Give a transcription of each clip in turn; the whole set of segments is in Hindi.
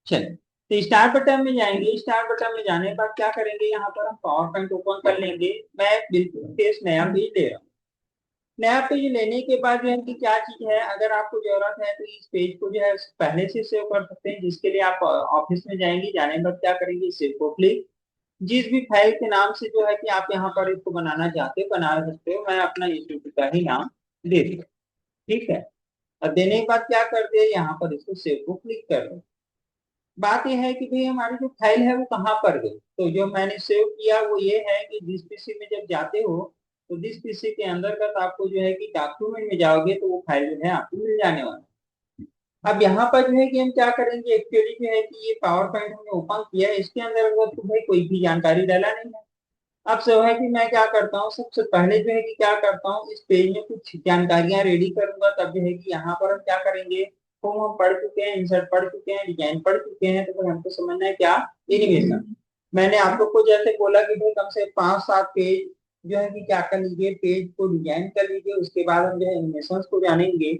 चलिए, तो स्टार बटन में जाएंगे। स्टार बटन में जाने के बाद क्या करेंगे, यहाँ पर हम पावर पॉइंट ओपन कर लेंगे। मैं बिल्कुल पेज नया पेज ले रहा हूँ। नया पेज लेने के बाद जो है कि क्या चीज है, अगर आपको जरूरत है तो इस पेज को जो है पहले से सेव कर सकते हैं, जिसके लिए आप ऑफिस में जाएंगे। जाने के बाद क्या करेंगे, सेव को क्लिक, जिस भी फाइल के नाम से जो है कि आप यहाँ पर इसको बनाना चाहते हो बना सकते हो। मैं अपना इंस्टीट्यूट का ही नाम दे दूँ। ठीक है। और देने के बाद क्या कर दिया, यहाँ पर इसको सेव को क्लिक कर दो। बात यह है कि भाई हमारी जो फाइल है वो कहाँ पर गई। तो जो मैंने सेव किया वो ये है कि जिस पीसी में जब जाते हो तो जिस पीसी के अंतर्गत आपको जो है कि डॉक्यूमेंट में जाओगे तो वो फाइल जो है आपको मिल जाने वाला है। अब यहाँ पर जो है कि हम क्या करेंगे, एक्चुअली जो है कि ये पावर पॉइंट हमने ओपन किया है, इसके अंतर्गत तो भाई कोई भी जानकारी डाला नहीं है। अब सब है कि मैं क्या करता हूँ, सबसे पहले जो है कि क्या करता हूँ, इस पेज में कुछ जानकारियां रेडी करूंगा। तब जो है कि यहाँ पर हम क्या करेंगे, होम हम पढ़ चुके हैं, इंसर्ट पढ़ चुके हैं, डिजाइन पढ़ चुके हैं, तो फिर हमको समझना है क्या, एनिमेशन। मैंने आप लोग को जैसे बोला कि भाई कम से 5-7 पेज जो है कि क्या कर लीजिए, पेज को डिजाइन कर लीजिए, उसके बाद हम जो है एनिमेशन को जानेंगे।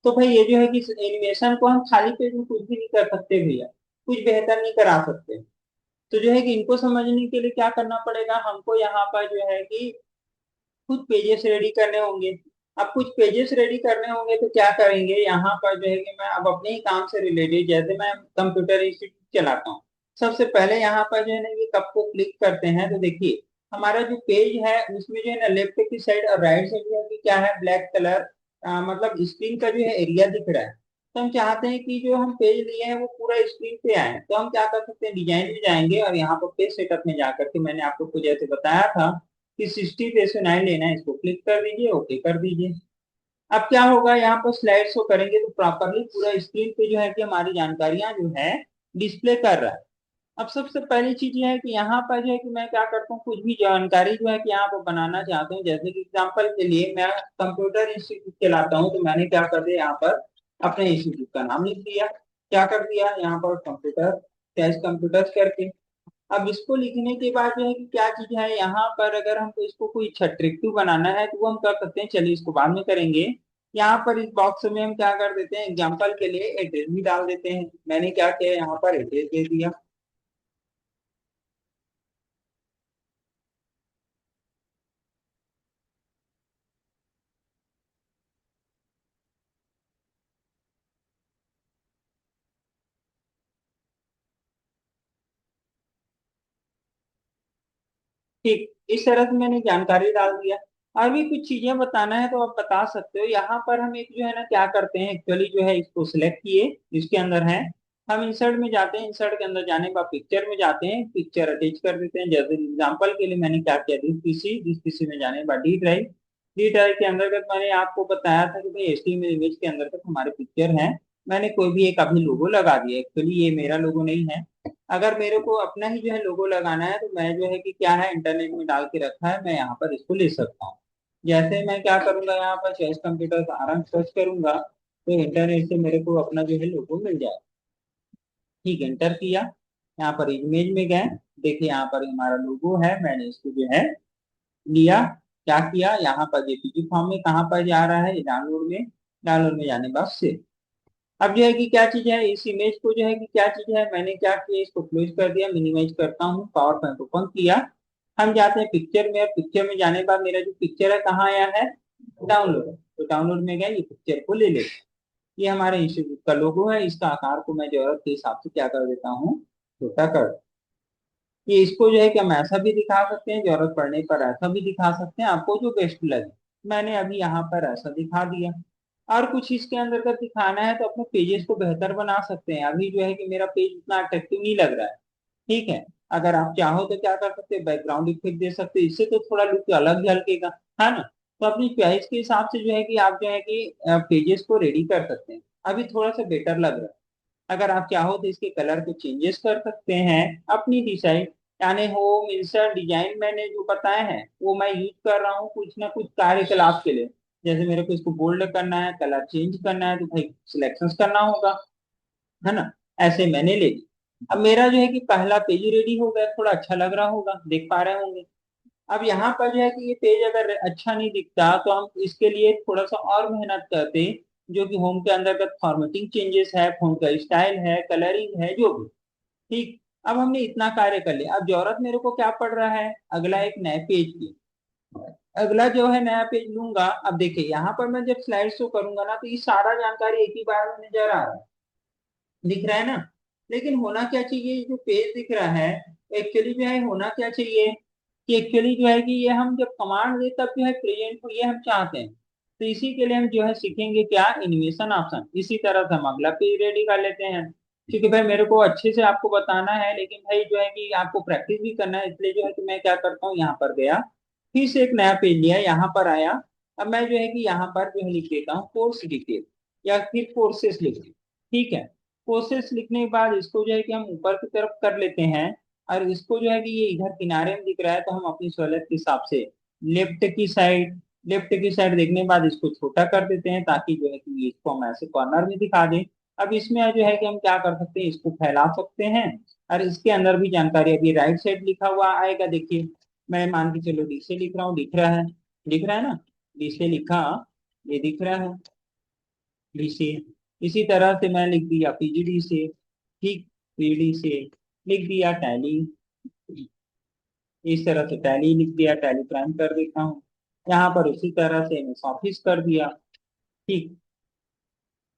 तो भाई ये जो है कि एनिमेशन को हम खाली पेज में कुछ भी नहीं कर सकते भैया, कुछ बेहतर नहीं करा सकते। तो जो है कि इनको समझने के लिए क्या करना पड़ेगा हमको, यहाँ पर जो है कि कुछ पेजेस रेडी करने होंगे। अब कुछ पेजेस रेडी करने होंगे तो क्या करेंगे, यहाँ पर जो है कि मैं अब अपने ही काम से रिलेटेड, जैसे मैं कंप्यूटर इंस्टीट्यूट चलाता हूँ, सबसे पहले यहाँ पर जो है ना ये कप को क्लिक करते हैं तो देखिए हमारा जो पेज है उसमें जो है ना लेफ्ट की साइड और राइट साइड जो है कि क्या है, ब्लैक कलर, मतलब स्क्रीन का जो है एरिया दिख रहा है। तो हम चाहते हैं कि जो हम पेज लिए हैं वो पूरा स्क्रीन पे आए, तो हम क्या कर सकते हैं, डिजाइन में जाएंगे और यहाँ पर पेज सेटअप में जाकर के मैंने आप लोग को जैसे बताया था कि 60:9 लेना है, इसको क्लिक कर दीजिए, ओके कर दीजिए। अब क्या होगा, यहाँ पर स्लाइड शो करेंगे तो प्रॉपरली पूरा स्क्रीन पे जो है कि हमारी जानकारियां जो है डिस्प्ले कर रहा है। अब सबसे पहली चीज ये है कि यहाँ पर जो है कि मैं क्या करता हूँ, कुछ भी जानकारी जो है कि यहाँ पर बनाना चाहता हूँ, जैसे कि एग्जाम्पल के लिए मैं कंप्यूटर इंस्टीट्यूट चलाता हूँ, तो मैंने क्या कर दिया, यहाँ पर अपने इंस्टीट्यूट का नाम लिख दिया। क्या कर दिया, यहाँ पर कंप्यूटर टैच कंप्यूटर करके। अब इसको लिखने के बाद जो है कि क्या चीज है, यहाँ पर अगर हमको इसको कोई अट्रैक्टिव बनाना है तो वो हम कर सकते हैं, चलिए इसको बाद में करेंगे। यहाँ पर इस बॉक्स में हम क्या कर देते हैं, एग्जाम्पल के लिए एड्रेस भी डाल देते हैं। मैंने क्या किया, यहाँ पर एड्रेस दे दिया। ठीक इस तरह से मैंने जानकारी डाल दिया। और भी कुछ चीजें बताना है तो आप बता सकते हो। यहाँ पर हम एक जो है ना क्या करते हैं, एक्चुअली जो है इसको सिलेक्ट किए, इसके अंदर है, हम इंसर्ट में जाते हैं, इंसर्ट के अंदर जाने के बाद पिक्चर में जाते हैं, पिक्चर अटैच कर देते हैं। जैसे एग्जांपल के लिए मैंने क्या किया, जिस पीसी में जाने के बाद डी ड्राइव के अंतर्गत मैंने आपको बताया था कि भाई एचटीएमएल इमेज के अंतर्गत हमारे पिक्चर है। मैंने कोई भी एक अभी लोगो लगा दिया, एक्चुअली ये मेरा लोगो नहीं है। अगर मेरे को अपना ही जो है लोगो लगाना है तो मैं जो है कि क्या है, इंटरनेट में डाल के रखा है, मैं यहाँ पर इसको ले सकता हूँ। जैसे मैं क्या करूंगा, यहाँ पर चॉइस कंप्यूटर का आराम सर्च करूंगा तो इंटरनेट से मेरे को अपना जो है लोगो मिल जाए। ठीक, एंटर किया, यहाँ पर इमेज में गए, देखिए यहाँ पर हमारा लोगो है, मैंने इसको जो है लिया। क्या किया, यहाँ पर जेपीजी फॉर्म में कहाँ पर जा रहा है, डाउनलोड में, डाउनलोड में जाने के बाद से अब जो है कि क्या चीज है, इस इमेज को जो है कि क्या चीज है, मैंने क्या किया, इसको क्लोज कर दिया, मिनिमाइज करता हूँ, पावर पॉइंट ओपन किया। हम जाते हैं पिक्चर में, पिक्चर में जाने के बाद मेरा जो पिक्चर है कहाँ आया है, डाउनलोड। तो डाउनलोड में गए, ये पिक्चर को ले लेते हैं। ये हमारे इंस्टीट्यूट का लोगो है, इसका आकार को मैं जरूरत के हिसाब से क्या कर देता हूँ, छोटा कर। ये इसको जो है कि हम ऐसा भी दिखा सकते हैं, जरूरत पड़ने पर ऐसा भी दिखा सकते हैं, आपको जो बेस्ट लगे। मैंने अभी यहाँ पर ऐसा दिखा दिया। और कुछ इसके अंदर दिखाना है तो अपने पेजेस को बेहतर बना सकते हैं। अभी जो है कि मेरा पेज उतना अट्रैक्टिव नहीं लग रहा है। ठीक है, अगर आप चाहो तो क्या कर सकते हैं, बैकग्राउंड इफेक्ट दे सकते हैं, इससे तो थोड़ा लुक अलग झलकेगा, है ना। तो अपनी चॉइस के हिसाब से जो है कि आप जो है कि पेजेस को रेडी कर सकते हैं। अभी थोड़ा सा बेटर लग रहा है। अगर आप चाहो तो इसके कलर को चेंजेस कर सकते हैं अपनी डिसाइड। यानी होम इंसर्ट डिजाइन मैंने जो बताया है वो मैं यूज कर रहा हूँ कुछ ना कुछ कार्यकलाप के लिए। जैसे मेरे को इसको बोल्ड करना है, कलर चेंज करना है, तो भाई सिलेक्शंस करना होगा, है ना। ऐसे मैंने ले ली। अब मेरा जो है कि पहला पेज रेडी हो गया, थोड़ा अच्छा लग रहा होगा, देख पा रहे होंगे। अब यहाँ पर जो है कि ये पेज अगर अच्छा नहीं दिखता तो हम इसके लिए थोड़ा सा और मेहनत करते जो कि होम के अंतर्गत फॉर्मेटिंग चेंजेस है, फोन का स्टाइल है, कलरिंग है, जो भी। ठीक। अब हमने इतना कार्य कर लिया, अब जरूरत मेरे को क्या पड़ रहा है, अगला एक नए पेज की। अगला जो है नया पेज लूंगा। अब देखिए यहाँ पर मैं जब स्लाइड शो करूंगा ना, तो ये सारा जानकारी एक ही बार में नजर आ रहा है, दिख रहा है ना। लेकिन होना क्या चाहिए, ये जो पेज दिख रहा है, एक्चुअली जो है होना क्या चाहिए कि एक्चुअली जो है कि ये हम जब कमांड दे तब जो है प्रेजेंट हो, ये हम चाहते हैं। तो इसी के लिए हम जो है सीखेंगे क्या, एनिमेशन ऑप्शन। इसी तरह से हम अगला पेज रेडी कर लेते हैं, क्योंकि भाई मेरे को अच्छे से आपको बताना है, लेकिन भाई जो है कि आपको प्रैक्टिस भी करना है, इसलिए जो है कि मैं क्या करता हूँ, यहाँ पर गया, फिर से एक नया पेज लिया, यहाँ पर आया। अब मैं जो है कि यहाँ पर जो है लिख देता हूँ कोर्स डिटेल, या फिर कोर्सेस लिख देता हूं। ठीक है। कोर्सेस लिखने के बाद इसको जो है कि हम ऊपर की तरफ कर लेते हैं, और इसको जो है कि ये इधर किनारे में दिख रहा है, तो हम अपनी सहूलियत के हिसाब से लेफ्ट की साइड देखने के बाद इसको छोटा कर देते हैं, ताकि जो है कि इसको हम ऐसे कॉर्नर में दिखा दें। अब इसमें जो है कि हम क्या कर सकते हैं, इसको फैला सकते हैं, और इसके अंदर भी जानकारी अभी राइट साइड लिखा हुआ आएगा। देखिए मैं मान के चलो डी से लिख रहा हूँ, दिख रहा है, दिख रहा है ना, डी से लिखा, ये दिख रहा है, डी से। इसी तरह से मैं लिख दिया पीजीडी से। ठीक। पीडी से लिख दिया टैली, इस तरह से टैली लिख दिया, टैली प्राइम कर देता हूँ। यहाँ पर उसी तरह से एमएस ऑफिस कर दिया। ठीक।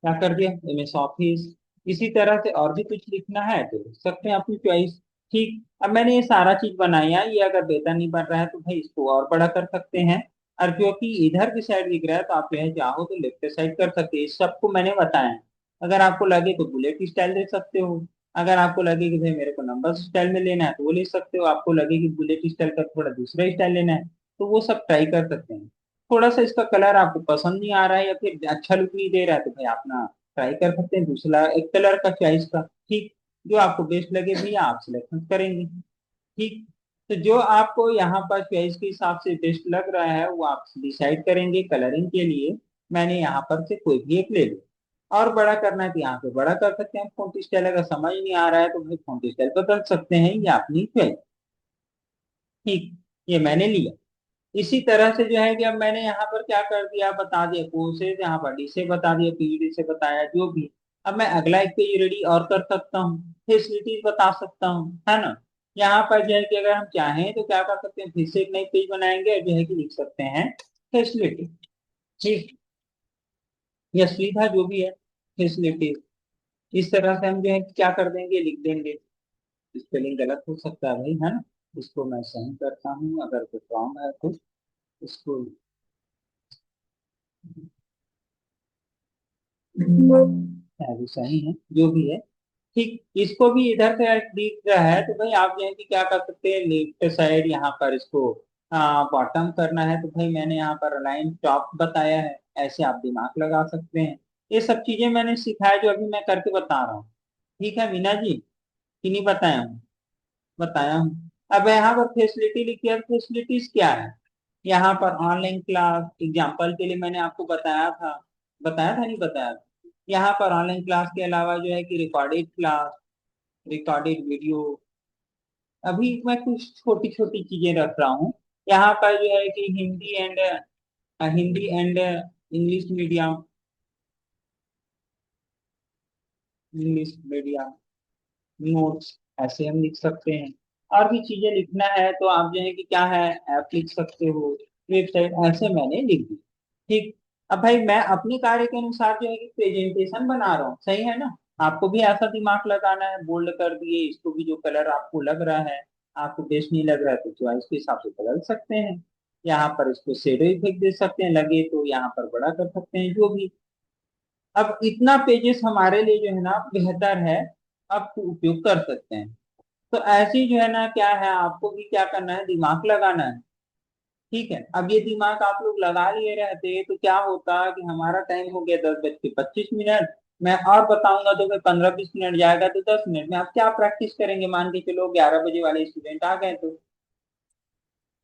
क्या कर दिया, एमएस ऑफिस। इसी तरह से और भी कुछ लिखना है तो लिख सकते हैं अपनी चॉइस। ठीक। अब मैंने ये सारा चीज बनाया, ये अगर बेहतर नहीं बन रहा है तो भाई इसको और बड़ा कर सकते हैं। और क्योंकि इधर की साइड दिख रहा है, तो आप जो है चाहो तो लेफ्ट साइड कर सकते हैं, इस सबको मैंने बताया। अगर आपको लगे तो बुलेट स्टाइल दे सकते हो, अगर आपको लगे कि भाई मेरे को नंबर स्टाइल में लेना है तो वो ले सकते हो, आपको लगे कि बुलेट स्टाइल का थोड़ा दूसरा स्टाइल लेना है तो वो सब ट्राई कर सकते हैं। थोड़ा सा इसका कलर आपको पसंद नहीं आ रहा है, या फिर अच्छा लुक नहीं दे रहा है, तो भाई अपना ट्राई कर सकते हैं दूसरा एक कलर का चॉइस का। ठीक। जो आपको बेस्ट लगे भैया आप सिलेक्शन करेंगे। ठीक। तो जो आपको यहाँ पर चॉइस के हिसाब से बेस्ट लग रहा है वो आप डिसाइड करेंगे। कलरिंग के लिए मैंने यहाँ पर से कोई भी एक ले लिया, और बड़ा करना है तो यहाँ पे बड़ा कर सकते हैं। फॉन्ट स्टाइल अगर समझ नहीं आ रहा है तो भाई फॉन्ट स्टाइल बदल सकते हैं, या अपनी चॉइस। ठीक। ये मैंने लिया। इसी तरह से जो है कि अब मैंने यहाँ पर क्या कर दिया, बता दिया कोर्सेज, यहाँ पर डी से बता दिया, पीडी से बताया, जो भी। अब मैं अगला एक पेज रेडी और कर सकता हूँ, फैसिलिटीज बता सकता हूँ, है ना। यहाँ पर जो है कि अगर हम चाहें तो क्या कर सकते हैं, फिर से एक नई पेज बनाएंगे और जो है कि लिख सकते हैं फैसिलिटी। ठीक। या सुविधा जो भी है, फैसिलिटीज। इस तरह से हम जो है कि क्या कर देंगे, लिख देंगे। स्पेलिंग गलत हो सकता है भाई, है ना। इसको मैं सही करता हूँ, अगर कुछ रॉन्ग है तो इसको है भी सही है, जो भी है। ठीक। इसको भी इधर से दिख रहा है, तो भाई आप जो है कि क्या कर सकते हैं, लेफ्ट साइड यहाँ पर इसको बॉटम करना है, तो भाई मैंने यहाँ पर अलाइन टॉप बताया है, ऐसे आप दिमाग लगा सकते हैं। ये सब चीजें मैंने सिखाया जो अभी मैं करके बता रहा हूँ। ठीक है मीना जी, कि नहीं बताया हूँ, बताया हूँ। अब यहाँ पर फैसिलिटी लिखी है, फैसिलिटीज क्या है, यहाँ पर ऑनलाइन क्लास एग्जाम्पल के लिए मैंने आपको बताया था नहीं बताया था। यहाँ पर ऑनलाइन क्लास के अलावा जो है कि रिकॉर्डेड क्लास, रिकॉर्डेड वीडियो। अभी मैं कुछ छोटी छोटी चीजें रख रहा हूँ। यहाँ पर जो है कि Hindi and English medium, English medium notes, ऐसे हम लिख सकते हैं। और भी चीजें लिखना है तो आप जो है कि क्या है, ऐप लिख सकते हो, वेबसाइट, ऐसे मैंने लिख दी। ठीक। अब भाई मैं अपने कार्य के अनुसार जो है कि प्रेजेंटेशन बना रहा हूँ, सही है ना। आपको भी ऐसा दिमाग लगाना है, बोल्ड कर दिए इसको भी, जो कलर आपको लग रहा है, आपको बेस्ट नहीं लग रहा है तो चॉइस के हिसाब से बदल सकते हैं। यहाँ पर इसको शेडो इफेक्ट दे सकते हैं, लगे तो यहाँ पर बड़ा कर सकते हैं, जो भी। अब इतना पेजेस हमारे लिए जो है ना बेहतर है, आप उपयोग कर सकते हैं। तो ऐसी जो है ना क्या है, आपको भी क्या करना है, दिमाग लगाना है। ठीक है। अब ये दिमाग आप लोग लगा लिए रहते तो क्या होता कि हमारा टाइम हो गया 10:25। मैं और बताऊंगा तो फिर 15-20 मिनट जाएगा, तो 10 मिनट में आप क्या प्रैक्टिस करेंगे, मान के चलो 11 बजे वाले स्टूडेंट आ गए तो।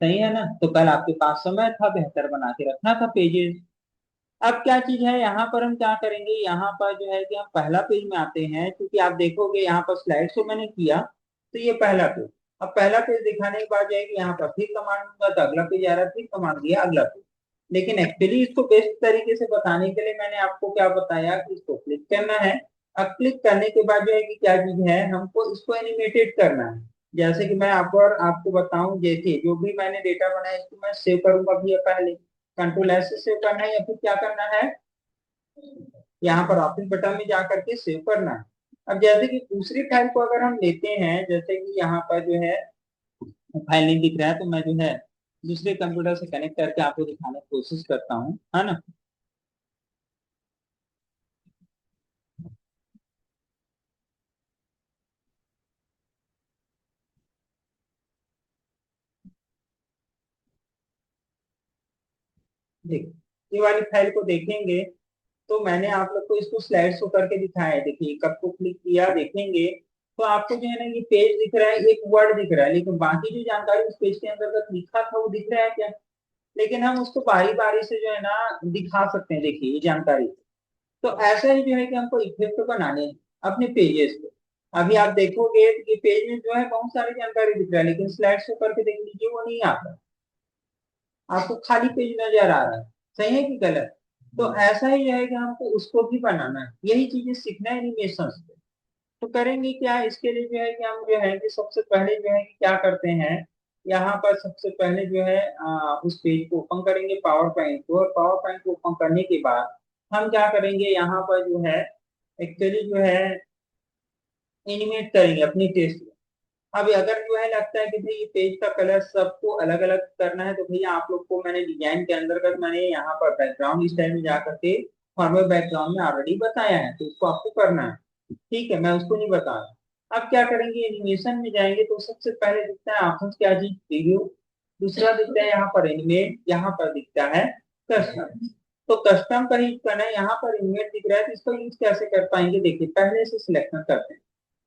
सही है ना। तो कल आपके पास समय था, बेहतर बना के रखना था पेजेस। अब क्या चीज है, यहाँ पर हम क्या करेंगे, यहाँ पर जो है कि हम पहला पेज में आते हैं, क्योंकि आप देखोगे यहाँ पर स्लाइड शो मैंने किया, तो ये पहला पेज। अब पहला पेज दिखाने के बाद जो है कि यहाँ पर फिर कमांड दूंगा तो अगला पेज आ रहा है, फिर कमांड दिया अगला पेज। लेकिन एक्चुअली इसको बेस्ट तरीके से बताने के लिए मैंने आपको क्या बताया कि इसको क्लिक करना है। अब क्लिक करने के बाद जो है कि क्या चीज है, हमको इसको एनिमेटेड करना है। जैसे कि मैं आपको बताऊं, देखिए जो भी मैंने डेटा बनाया इसको मैं सेव करूंगा भैया, पहले कंट्रोल एस से सेव करना है या फिर क्या करना है, यहाँ पर ऑफिस बटन में जा करके सेव करना है। अब जैसे कि दूसरी फाइल को अगर हम लेते हैं, जैसे कि यहाँ पर जो है फाइल नहीं दिख रहा है, तो मैं जो है दूसरे कंप्यूटर से कनेक्ट करके आपको दिखाने की कोशिश करता हूँ, है ना। देखिए ये वाली फाइल को देखेंगे तो मैंने आप लोग को इसको स्लाइड शो करके दिखाया है। देखिए कब को क्लिक किया देखेंगे तो आपको जो है ना ये पेज दिख रहा है, एक वर्ड दिख रहा है, लेकिन बाकी जो जानकारी उस पेज के अंतर्गत लिखा था वो दिख रहा है क्या? लेकिन हम उसको बारी बारी से जो है ना दिखा सकते हैं। देखिए ये जानकारी, तो ऐसा ही जो है कि हमको इफेक्ट बनाने हैं अपने पेजेस पे। अभी आप देखोगे तो ये पेज में जो है बहुत सारी जानकारी दिख रहा है, लेकिन स्लाइड शो करके देख लीजिए वो नहीं आता, आपको खाली पेज नजर आ रहा है। सही है कि गलत? तो ऐसा ही है कि हमको उसको भी बनाना है, यही चीजें सीखना है एनिमेशन से। तो करेंगे क्या इसके लिए, जो है कि हम जो है कि सबसे पहले जो है कि क्या करते हैं, यहाँ पर सबसे पहले जो है उस पेज को ओपन करेंगे पावर पॉइंट को, और पावर पॉइंट को ओपन करने के बाद हम क्या करेंगे, यहाँ पर जो है एक्चुअली जो है एनिमेट करेंगे अपनी टेस्ट में। अब अगर जो है लगता है कि भाई ये पेज का कलर सबको अलग अलग करना है, तो भैया आप लोग को मैंने डिजाइन के अंतर्गत मैंने यहाँ पर बैकग्राउंड स्टाइल में जा करके फॉर्मेट बैकग्राउंड में ऑलरेडी बताया है, तो उसको आपको करना है। ठीक है, मैं उसको नहीं बता रहा। अब क्या करेंगे, एनिमेशन में जाएंगे तो सबसे पहले दिखता है ऑप्शन क्या चीज, प्रीव्यू। दूसरा दिखता है यहाँ पर एनिमेट, यहाँ पर दिखता है कस्टम। तो कस्टम का यूज करना है, यहाँ पर एनिमेट दिख रहा है, तो इसका यूज कैसे कर पाएंगे, देखिए पहले से सिलेक्शन करते हैं।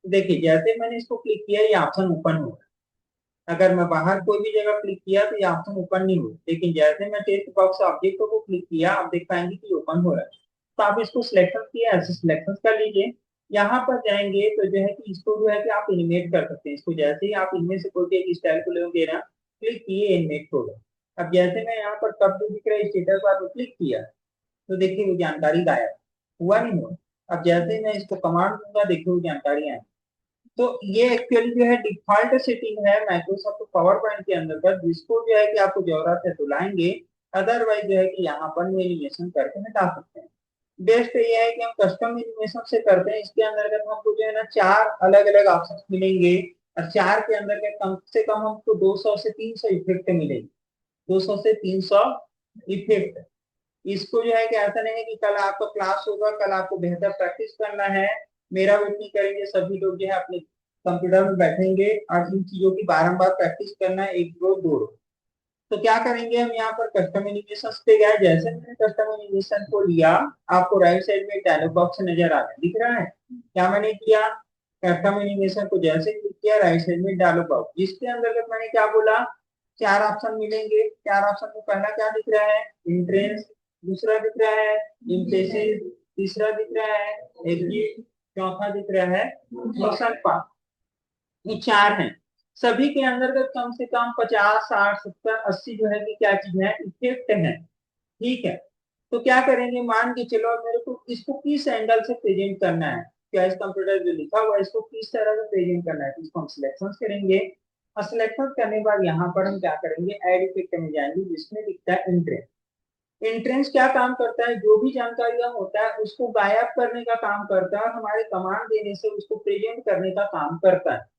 देखिए जैसे मैंने इसको क्लिक किया ये ऑप्शन ओपन हो गया। अगर मैं बाहर कोई भी जगह क्लिक किया तो ये ऑप्शन ओपन नहीं हुआ, लेकिन जैसे मैं टेक्स्ट बॉक्स ऑब्जेक्ट को क्लिक किया आप देख पाएंगे कि ओपन हो रहा है। तो आप इसको सिलेक्शन किया, ऐसे सिलेक्शन कर लीजिए। यहाँ पर जाएंगे तो जो है कि इसको जो है कि आप एनिमेट कर सकते हैं। इसको जैसे ही आप इनमें से कोई भी एक स्टाइल को लोगे ना, क्लिक किए एनिमेट होगा। अब जैसे मैं यहाँ पर कब दिख रहा है स्टेटस बार पर क्लिक किया तो देखिए वो जानकारी गायब हुआ, नहीं हुआ। अब जैसे ही मैं इसको कमांड दूंगा देखिए वो जानकारी आएगी। तो ये एक्चुअली जो है डिफॉल्ट सेटिंग है माइक्रोसॉफ्ट पावर पॉइंट के अंतर्गत, जिसको जो है कि आपको जरूरत है तो लाएंगे, अदरवाइज जो है कि यहाँ पर एनिमेशन करके हटा सकते हैं। बेस्ट ये है कि हम कस्टम एनिमेशन से करते हैं, इसके अंतर्गत हमको जो है ना चार अलग अलग ऑप्शन मिलेंगे, और चार के अंतर्गत कम से कम हमको 200 से 300 इफेक्ट मिलेंगे। 200 से 300 इफेक्ट। इसको जो है कि ऐसा नहीं है कि कल आपका क्लास होगा, कल आपको बेहतर प्रैक्टिस करना है, मेरा वेट नहीं करेंगे, सभी लोग जो है अपने कंप्यूटर में बैठेंगे और इन चीजों की बारंबार प्रैक्टिस करना है, एक दो दो। तो क्या करेंगे, हम यहाँ पर कस्टम एनिमेशन पे गए, जैसे मैंने कस्टम एनिमेशन को लिया, आपको राइट साइड में एक डायलॉग बॉक्स नजर आ रहा है, दिख रहा है क्या मैंने किया, कस्टम एनिमेशन को जैसे क्लिक किया राइट साइड में डायलॉग बॉक्स, जिसके अंतर्गत मैंने क्या बोला, चार ऑप्शन मिलेंगे। चार ऑप्शन में पहला क्या दिख रहा है, इंट्रेंस। दूसरा दिख रहा है इम्प्रेसिव। तीसरा दिख रहा है एग्जिट। चौथा दिख रहा है मोशन पाथ। ये चार हैं। सभी के अंतर्गत कम से कम 50 60 70 80 जो है कि क्या चीज है, इफेक्ट है। ठीक है, तो क्या करेंगे, मान के चलो मेरे को इसको किस एंगल से प्रेजेंट करना है, क्या इस कंप्यूटर जो लिखा हुआ है इसको किस तरह से प्रेजेंट करना है, तो इसको हम सिलेक्शन करेंगे। और सिलेक्शन करने के बाद यहाँ पर हम क्या करेंगे, एड इफेक्ट में जाएंगे, जिसमें दिखता है एंट्रेंस। एंट्रेंस क्या काम करता है, जो भी जानकारी होता है उसको गायब करने का काम करता है, और हमारे कमांड देने से उसको प्रेजेंट करने का काम करता है।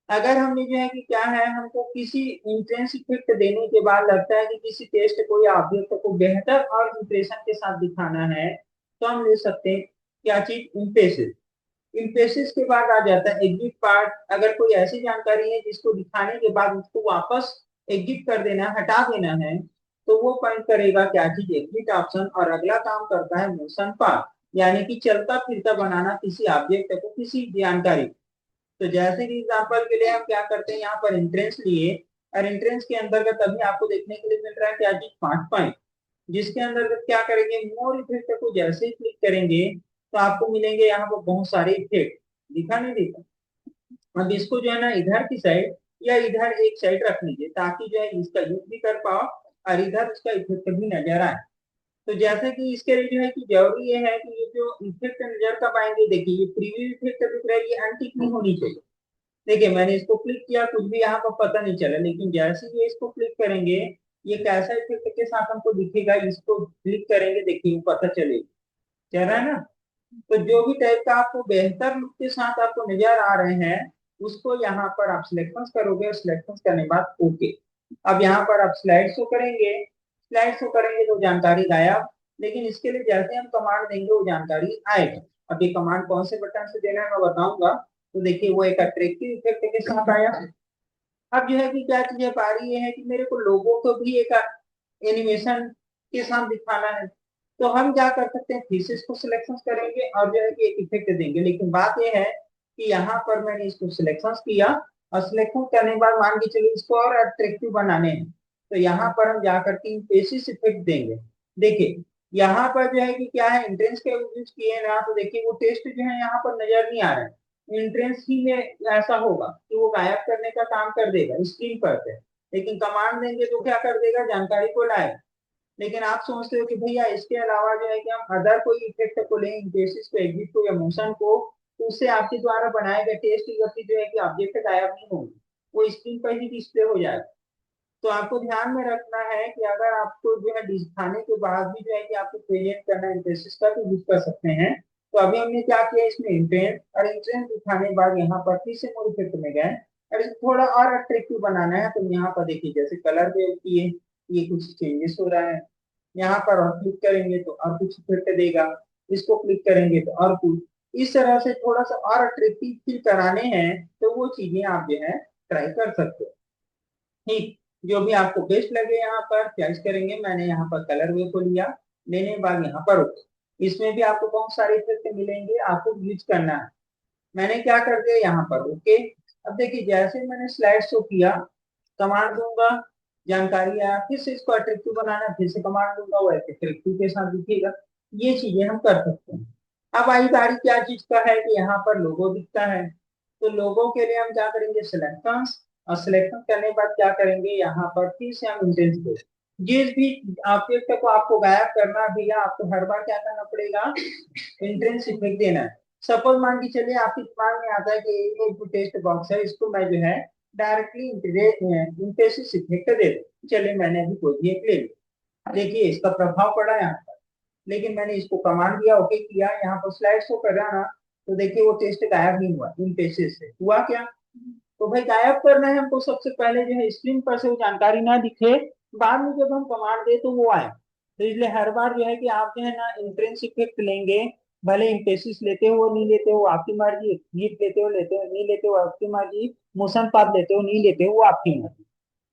अगर हमने जो है कि क्या है, हमको किसी इंट्रेंस इफेक्ट देने के बाद लगता है कि किसी टेस्ट को या ऑब्जेक्ट को बेहतर और इंप्रेशन के साथ दिखाना है, तो हम ले सकते हैं क्या चीज, इम्प्रेसिव। इम्प्रेसिव के बाद आ जाता है एग्जिट पार्ट। अगर कोई ऐसी जानकारी है जिसको दिखाने के बाद उसको वापस एग्जिट कर देना, हटा देना है, तो वो पॉइंट करेगा क्या चीज, एग्जिट ऑप्शन। और अगला काम करता है मोशन पार्ट, यानी कि चलता फिरता बनाना किसी ऑब्जेक्ट को, किसी जानकारी। तो जैसे कि एग्जांपल के लिए हम क्या करते हैं, यहाँ पर एंट्रेंस लिए, और एंट्रेंस के अंतर्गत अभी आपको देखने के लिए मिल रहा है क्या चीज, 5 पॉइंट। जिसके अंतर्गत क्या करेंगे, मोर इफेक्ट को जैसे ही क्लिक करेंगे तो आपको मिलेंगे यहाँ पर बहुत सारे इफेक्ट। दिखा नहीं दिखा? अब इसको जो है ना इधर की साइड या इधर एक साइड रख लीजिए, ताकि जो है इसका यूज भी कर पाओ और इधर उसका इफेक्ट भी नजर आए। तो जैसे कि इसके लिए जो है कि जरूरी ये है कि ये जो इफेक्ट नजर कब आएंगे, देखिए ये प्रीव्यू इफेक्ट दिख रहा है, ये अनटिक नहीं होनी चाहिए। देखिए मैंने इसको क्लिक किया, कुछ भी यहाँ पर पता नहीं चला, लेकिन जैसे ही ये इसको क्लिक करेंगे, ये कैसा इफेक्ट के साथ हमको दिखेगा, इसको क्लिक करेंगे, देखिए वो पता चलेगा, चल रहा है ना। तो जो भी टाइप का आपको बेहतर लुक के साथ आपको नजर आ रहे हैं, उसको यहाँ पर आप सिलेक्शन करोगे, और सिलेक्शन करने के बाद ओके। अब यहाँ पर आप स्लाइड शो करेंगे, स्लाइड शो करेंगे तो जानकारी गायब, लेकिन इसके लिए जैसे हम कमांड देंगे वो जानकारी आएगी। अब ये कमांड कौन से बटन से देना है मैं बताऊंगा। तो देखिए वो एक अट्रैक्टिव इफेक्ट के साथ आया। अब जो है कि क्या चीजें पा रही है कि मेरे को लोगों को भी एक एनिमेशन के साथ दिखाना है। तो हम क्या कर सकते हैं, थीसिस को सिलेक्शन करेंगे और जो है कि एक इफेक्ट देंगे, लेकिन बात यह है कि यहाँ पर मैंने इसको सिलेक्शन किया, और सिलेक्शन करने के बाद मान के चलिए इसको और अट्रैक्टिव बनाने हैं, तो यहाँ पर हम जा करके बेसिस इफेक्ट देंगे। देखिए यहाँ पर जो है कि क्या है, एंट्रेंस के यूज किए ना, तो देखिए वो टेस्ट जो है यहाँ पर नजर नहीं आ रहा है। एंट्रेंस ही में ऐसा होगा कि वो गायब करने का काम कर देगा स्क्रीन पर से, लेकिन कमांड देंगे तो क्या कर देगा, जानकारी को लाएगा। लेकिन आप सोचते हो कि भैया इसके अलावा जो है कि हम अदर कोई इफेक्ट को लें, बेसिस को, एग्जिट को या मोशन को, तो उससे आपके द्वारा बनाए गए टेस्ट की गति जो है कि ऑब्जेक्ट गायब नहीं होगी, वो स्क्रीन पर ही डिस्प्ले हो जाएगा। तो आपको ध्यान में रखना है कि अगर आपको जो है दिखाने के बाद भी जो है कि आपको प्रेजेंट करना है इंट्रेंस का, तो यूज कर सकते हैं। तो अभी हमने क्या किया, इसमें इंट्रेंस और इंट्रेंस दिखाने के बाद यहाँ पर फिर से मोर इफेक्ट में गए, और इसको थोड़ा और अट्रैक्टिव बनाना है। तो यहाँ पर देखिए जैसे कलर वेव किए, ये कुछ चेंजेस हो रहा है। यहाँ पर और क्लिक करेंगे तो और कुछ इफेक्ट देगा, इसको क्लिक करेंगे तो और कुछ, इस तरह से थोड़ा सा और अट्रैक्टिव फील कराने हैं, तो वो चीजें आप जो है ट्राई कर सकते हो। ठीक, जो भी आपको बेस्ट लगे यहाँ पर चॉइस करेंगे। मैंने यहाँ पर कलर वे को लिया, लेने के बाद यहाँ पर ओके। इसमें भी आपको बहुत सारे इफेक्ट मिलेंगे, आपको यूज करना है। मैंने क्या कर दिया यहाँ पर ओके। अब देखिए जैसे मैंने स्लाइड शो किया, कमांड दूंगा, जानकारी आया, फिर से इसको अट्रैक्टिव बनाना, फिर से कमांड दूंगा, वो अट्रैक्टिव के साथ दिखेगा। ये चीजें हम कर सकते हैं। अब आई बारी क्या चीज का है कि यहाँ पर लोगो दिखता है, तो लोगो के लिए हम क्या करेंगे, सिलेक्शन, और सिलेक्शन करने के बाद क्या करेंगे, यहाँ पर फिर से हम इंटेंस को, जिस भी ऑब्जेक्ट को आपको गायब करना है भैया, आपको हर बार क्या करना पड़ेगा, इंट्रेंस इफेक्ट देना है। सपोज मान के चलिए आपके दिमाग में आता है कि ये जो टेस्ट बॉक्स है, इसको मैं जो है डायरेक्टली इंटेंसिव इफेक्ट दे दूं। चलिए मैंने अभी कोई भी एक ले लिया, देखिए इसका प्रभाव पड़ा यहाँ पर। लेकिन मैंने इसको कमांड दिया, ओके किया, यहाँ पर स्लाइड शो कर रहा ना, तो देखिए वो टेस्ट गायब नहीं हुआ, इन पेजेस से हुआ क्या। तो भाई गायब करना है हमको, सबसे पहले जो है स्क्रीन पर से वो जानकारी ना दिखे, बाद में जब हम कमांड दे तो वो आए। तो इसलिए हर बार जो है कि आप जो है ना इंट्रेंस इफेक्ट लेंगे, भले इंटेसिस लेते हो नहीं लेते हो आपकी मर्जी, हीट लेते हो नहीं लेते हो आपकी मर्जी, मोशन पाथ लेते हो नहीं लेते हो वो आपकी मर्जी।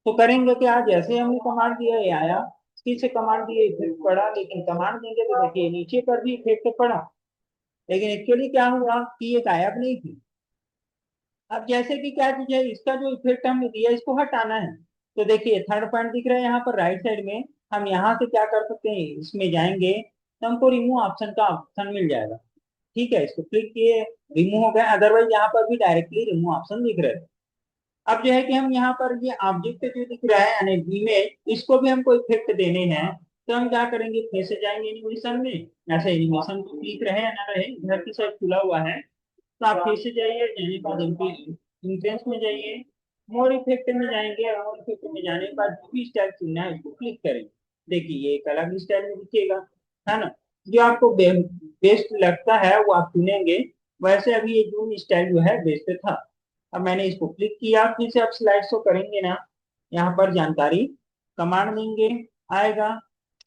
तो करेंगे क्या, जैसे हमने कमांड दिया ये आया, फिर से कमांड दिए इफेक्ट पड़ा, लेकिन कमांड देंगे तो देखिए नीचे पर भी इफेक्ट पड़ा, लेकिन एक्चुअली क्या हुआ कि ये गायब नहीं थी। अब जैसे कि क्या चीज है, इसका जो इफेक्ट हमने दिया इसको हटाना है। तो देखिए थर्ड पॉइंट दिख रहा है यहाँ पर राइट साइड में, हम यहाँ से क्या कर सकते हैं, इसमें जाएंगे तो हमको रिमूव ऑप्शन का ऑप्शन मिल जाएगा। ठीक है, इसको क्लिक किए, रिमूव हो गया, अदरवाइज यहाँ पर भी डायरेक्टली रिमूव ऑप्शन दिख रहा है। अब जो है कि हम यहाँ पर ये ऑब्जेक्ट जो दिख रहा है यानी इमेज, इसको भी हमको इफेक्ट देने हैं। तो हम क्या करेंगे, फिर से जाएंगे एनिमेशन में, ऐसे एनिमेशन को क्लिक रहे या ना रहे, इधर की साइड खुला हुआ है, तो आप फिर से जाइए, जाने के बाद इंट्रेंस में जाइए, मोर इफेक्ट में जाएंगे, और मोर इफेक्ट में जाने के बाद जो भी स्टाइल चुनना है उसको क्लिक करेंगे। देखिए ये एक अलग स्टाइल में दिखेगा, है ना। जो आपको बेस्ट लगता है वो आप चुनेंगे। वैसे अभी ये जूम स्टाइल जो है बेस्ट था। अब मैंने इसको क्लिक किया, फिर से आप स्लाइड शो करेंगे ना, यहाँ पर जानकारी, कमांड देंगे आएगा,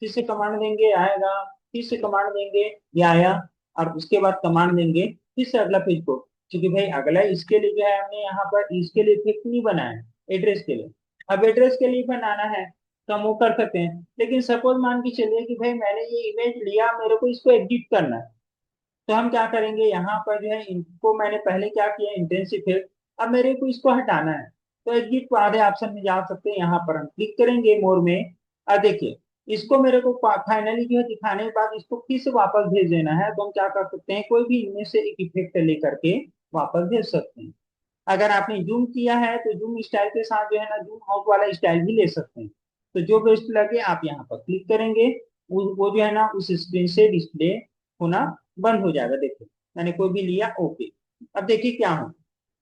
फिर से कमांड देंगे आएगा, फिर से कमांड देंगे ये आया, और उसके बाद कमांड देंगे फिर से अगला पेज को। क्योंकि भाई अगला इसके लिए जो है हमने यहाँ पर इसके लिए इफेक्ट नहीं बनाया, एड्रेस के लिए। अब एड्रेस के लिए बनाना है तो हम वो कर सकते हैं, लेकिन सपोज मान के चलिए कि भाई मैंने ये इमेज लिया, मेरे को इसको एडिट करना है, तो हम क्या करेंगे, यहाँ पर जो है इनको मैंने पहले क्या किया, इंटेंसिव है, अब मेरे को इसको हटाना है। तो एग्जिट आधे ऑप्शन में जा सकते हैं, यहाँ पर हम क्लिक करेंगे मोर में, और देखिए इसको मेरे को फाइनली जो है दिखाने के बाद इसको फिर से वापस भेज देना है, तो हम क्या कर सकते हैं, कोई भी इनमें से एक इफेक्ट लेकर के वापस भेज सकते हैं। अगर आपने जूम किया है तो जूम स्टाइल के साथ जो है ना जूम आउट वाला स्टाइल भी ले सकते हैं। तो जो बेस्ट लगे आप यहाँ पर क्लिक करेंगे, वो जो है ना उस स्क्रीन से डिस्प्ले होना बंद हो जाएगा। देखिए मैंने कोई भी लिया, ओके। अब देखिए क्या हो,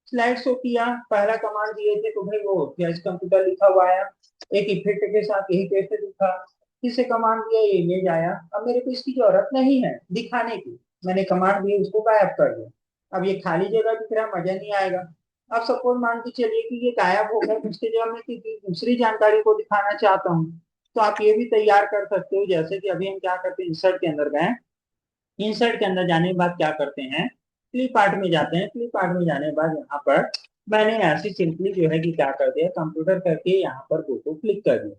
स्लाइड शो किया, पहला कमांड दिए थे तो भाई वो जैस कंप्यूटर लिखा हुआ आया, एक इफेक्ट के साथ यही कैसे दिखा। किसे कमांड दिया, ये इमेज आया। अब मेरे को इसकी जरूरत नहीं है दिखाने की, मैंने कमांड दी उसको गायब कर दिया। अब ये खाली जगह दिख रहा, मजा नहीं आएगा। अब सपोज मान के चलिए कि ये गायब हो गया, उसके जगह मैं किसी दूसरी जानकारी को दिखाना चाहता हूँ, तो आप ये भी तैयार कर सकते हो। जैसे कि अभी हम क्या करते हैं, इंसर्ट के अंदर गए, इंसर्ट के अंदर जाने के बाद क्या करते हैं, क्लिप आर्ट में जाते हैं। क्लिप आर्ट में जाने के बाद यहाँ पर मैंने ऐसी सिंपली जो है कि क्या कर दिया, कंप्यूटर करके यहाँ पर गो को क्लिक कर दिया,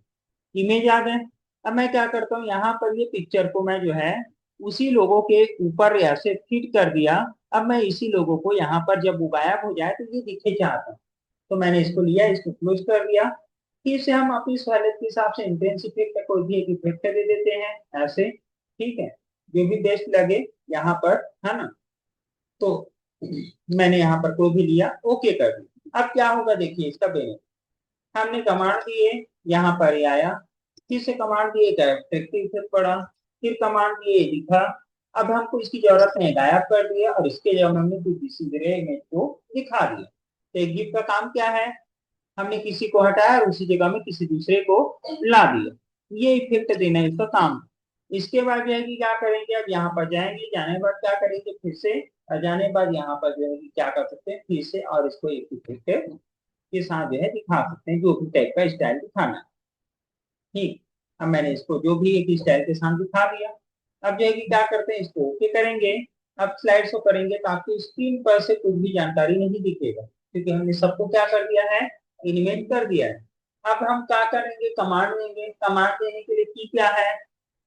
इमेज आ गए। अब मैं क्या करता हूँ, यहाँ पर ये पिक्चर को मैं जो है उसी लोगों के ऊपर ऐसे फिट कर दिया। अब मैं इसी लोगों को यहाँ पर जब वो गायब हो जाए तो ये दिखे चाहता हूँ, तो मैंने इसको लिया, इसको क्लोज कर दिया। फिर से हम अपनी सहूलियत के हिसाब से इंटेंस इफेक्ट कोई भी एक इफेक्ट दे देते हैं ऐसे, ठीक है, जो भी बेस्ट लगे यहाँ पर, है ना। तो मैंने यहाँ पर कोई भी लिया, ओके कर दिया। अब क्या होगा देखिए इसका बेनिफिट, हमने कमांड दिए, यहाँ पर ये आया, फिर से कमांड दिए, इफेक्ट पड़ा, फिर कमांड दिए दिखा। अब हमको इसकी जरूरत नहीं, गायब कर दिया, और इसके जगह हमने कुछ दूसरे इमेज को दिखा दिया। तो एक गिफ का काम क्या है, हमने किसी को हटाया और उसी जगह में किसी दूसरे को ला दिया। ये इफेक्ट देना है इसका काम। इसके बाद जो है कि क्या करेंगे, अब यहाँ पर जाएंगे, जाने के बाद क्या करेंगे फिर से, जाने के बाद यहाँ पर जो है कि क्या कर सकते हैं फिर से, और इसको एक इफेक्ट के साथ जो है दिखा सकते हैं, जो भी टाइप का स्टाइल दिखाना है। ठीक, अब मैंने इसको जो भी एक स्टाइल के साथ दिखा दिया। अब जो है कि क्या करते हैं, इसको ओके करेंगे। अब स्लाइड शो करेंगे तो आपकी स्क्रीन पर से कुछ भी जानकारी नहीं दिखेगा, क्योंकि हमने सबको क्या कर दिया है, एनिमेट कर दिया है। अब हम क्या करेंगे, कमांड देंगे। कमांड देने के लिए की क्या है,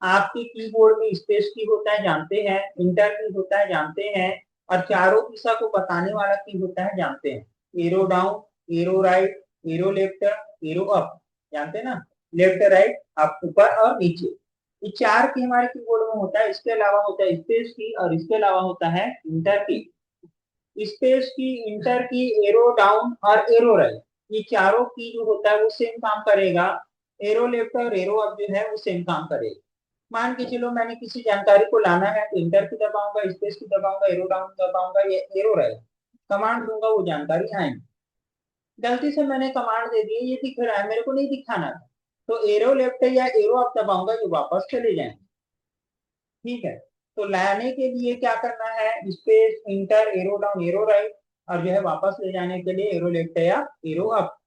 आपके कीबोर्ड में स्पेस की होता है जानते हैं, इंटर की होता है जानते हैं, और चारों दिशा को बताने वाला की होता है जानते हैं, arrow down, arrow right, arrow left, arrow up, जानते हैं ना, लेफ्ट राइट अप, ऊपर और नीचे। ये चार की हमारे कीबोर्ड में होता है। इसके अलावा होता है स्पेस की, और इसके अलावा होता है इंटर की। स्पेस की, इंटर की, एरो डाउन और एरो राइट, ये चारों की जो होता है वो सेम काम करेगा। एरो लेफ्ट और एरो अप जो है वो सेम काम करेगा। मान के चलो मैंने किसी जानकारी को लाना है, तो इंटर की दबाऊंगा, स्पेस की दबाऊंगा, एरो डाउन दबाऊंगा, ये एरो राइट कमांड दूंगा, वो जानकारी आएगी। गलती से मैंने कमांड दे दी, ये दिख रहा है, मेरे को नहीं दिखाना था, तो एरो लेफ्ट या एरो अप दबाऊंगा, ये वापस चले जाएंगे। ठीक है, तो लाने के लिए क्या करना है, space, inter, arrow down, arrow right, और जो है वापस ले जाने के लिए एरो लेफ्ट या एरो अप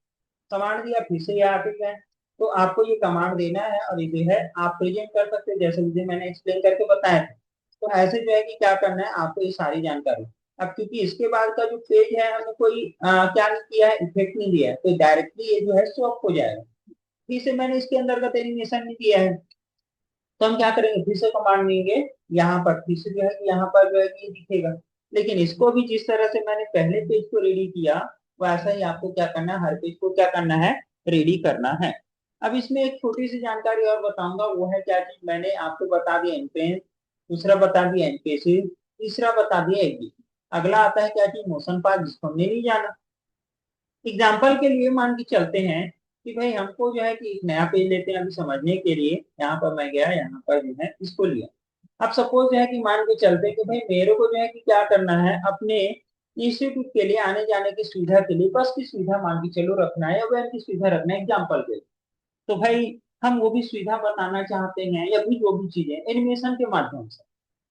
कमांड दिया, फिर से ये आ गए। तो आपको ये कमांड देना है, और ये जो है आप प्रेजेंट कर सकते हैं जैसे मुझे मैंने एक्सप्लेन करके बताया था। तो ऐसे जो है कि क्या करना है आपको, ये सारी जानकारी। अब क्योंकि इसके बाद का जो पेज है हमने कोई क्या नहीं किया है, इफेक्ट नहीं दिया है, तो डायरेक्टली ये जो है स्वैप हो जाएगा। फिर से मैंने इसके अंतर्गत एनिमेशन नहीं दिया है, तो हम क्या करेंगे, फिर से कमांड देंगे, यहाँ पर फिर से जो है कि यहाँ पर जो है कि ये दिखेगा। लेकिन इसको भी जिस तरह से मैंने पहले पेज को रेडी किया, वैसा ही आपको क्या करना है, हर पेज को क्या करना है, रेडी करना है। अब इसमें एक छोटी सी जानकारी और बताऊंगा, वो है क्या चीज, मैंने आपको बता दिया एनपेन, दूसरा बता दिया एनपेसिव, तीसरा बता दिया एग्जी। अगला आता है क्या चीज, मोशन पाथ, जिसको हमने नहीं जाना। एग्जाम्पल के लिए मान के चलते हैं कि भाई हमको जो है कि एक नया पेज लेते हैं अभी समझने के लिए। यहाँ पर मैं गया, यहाँ पर जो है इसको लिया। अब सपोज जो है कि मान के चलते हैं कि भाई मेरे को जो है कि क्या करना है, अपने इंस्टीट्यूट के लिए आने जाने की सुविधा के लिए बस की सुविधा मान के चलो रखना है, या वैन की सुविधा रखना है एग्जाम्पल के लिए। तो भाई हम वो भी सुविधा बताना चाहते हैं, या भी जो भी चीजें एनिमेशन के माध्यम से,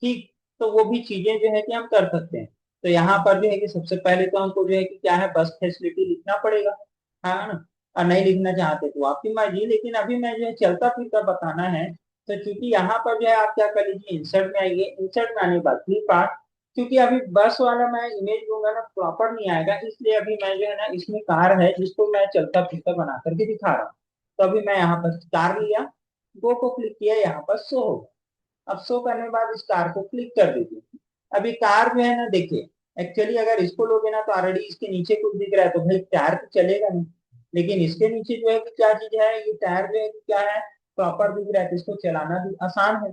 ठीक, तो वो भी चीजें जो है कि हम कर सकते हैं। तो यहाँ पर जो है कि सबसे पहले तो हमको जो है कि क्या है, बस फैसिलिटी लिखना पड़ेगा, हाँ ना। और नहीं लिखना चाहते तो आपकी मर्जी, लेकिन अभी मैं जो है चलता फिरता बताना है। तो क्योंकि यहाँ पर जो है आप क्या कर लीजिए, इंसर्ट में आइए, इंसर्ट में आने के बाद क्लिप आर्ट, क्योंकि अभी बस वाला मैं इमेज दूंगा ना प्रॉपर नहीं आएगा, इसलिए अभी मैं जो है ना इसमें कार है जिसको मैं चलता फिरता बना करके दिखा रहा हूँ। तो अभी मैं यहाँ पर कार लिया, गो को क्लिक किया, यहाँ पर शो होगा। अब शो करने के बाद इस कार को क्लिक कर दीजिए। अभी कार जो है ना देखिए, एक्चुअली अगर इसको लोगे ना तो ऑलरेडी इसके नीचे कुछ दिख रहा है, तो भाई टायर तो चलेगा नहीं। लेकिन इसके नीचे जो है कि क्या चीज है, ये टायर जो है कि क्या है, प्रॉपर दिख रहा है, तो इसको चलाना भी आसान है।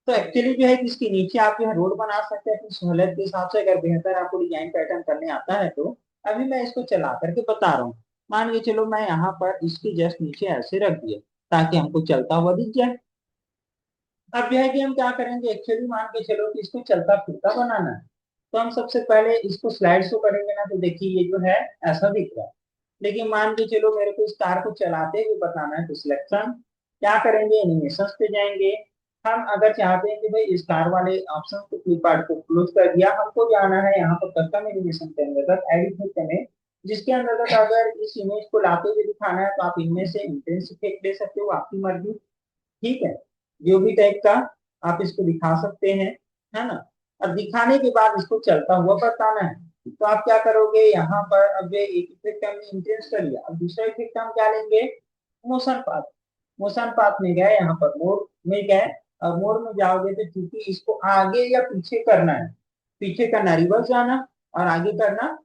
तो एक्चुअली जो है कि इसके नीचे आप जो है रोड बना सकते हैं अपनी सहूलियत के हिसाब से, अगर बेहतर आपको डिजाइन पैटर्न करने आता है तो। अभी मैं इसको चला करके बता रहा हूँ। मान के चलो मैं यहाँ पर इसके जस्ट नीचे ऐसे रख दिया, ताकि हमको चलता हुआ दिख जाए। अब जो है कि हम क्या करेंगे, एक्चुअली मान के चलो कि इसको चलता फिरता बनाना है, तो हम सबसे पहले इसको स्लाइड शो करेंगे ना, तो देखिए ये जो है ऐसा दिख रहा है। लेकिन मान के चलो मेरे को इस कार को चलाते हुए बताना है, तो सिलेक्शन क्या करेंगे, एनिमेशन पे जाएंगे। हम अगर चाहते हैं कि भाई इस कार वाले ऑप्शन को, क्लिक पार्ट को क्लोज कर दिया, हमको जाना है यहाँ पर कस्टम एनिमेशन के अंतर्गत एडिट इफेक्ट में, जिसके अंतर्गत अगर इस इमेज को लाते हुए दिखाना है तो आप इनमें से इंटेंस इफेक्ट ले सकते हो, आपकी मर्जी। ठीक है, जो भी टाइप का आप इसको दिखा सकते हैं, है ना। अब दिखाने के बाद इसको चलता हुआ बताना है, तो आप क्या करोगे यहाँ पर, अब ये एक इफेक्ट हमने इंट्रोड्यूस कर लिया, अब दूसरा इफेक्ट हम क्या लेंगे, मोशन पाथ। मोशन पाथ में गए, यहाँ पर मोड में गए, और मोड में जाओगे तो क्योंकि इसको आगे या पीछे करना है, पीछे करना रिवर्स जाना, और आगे करना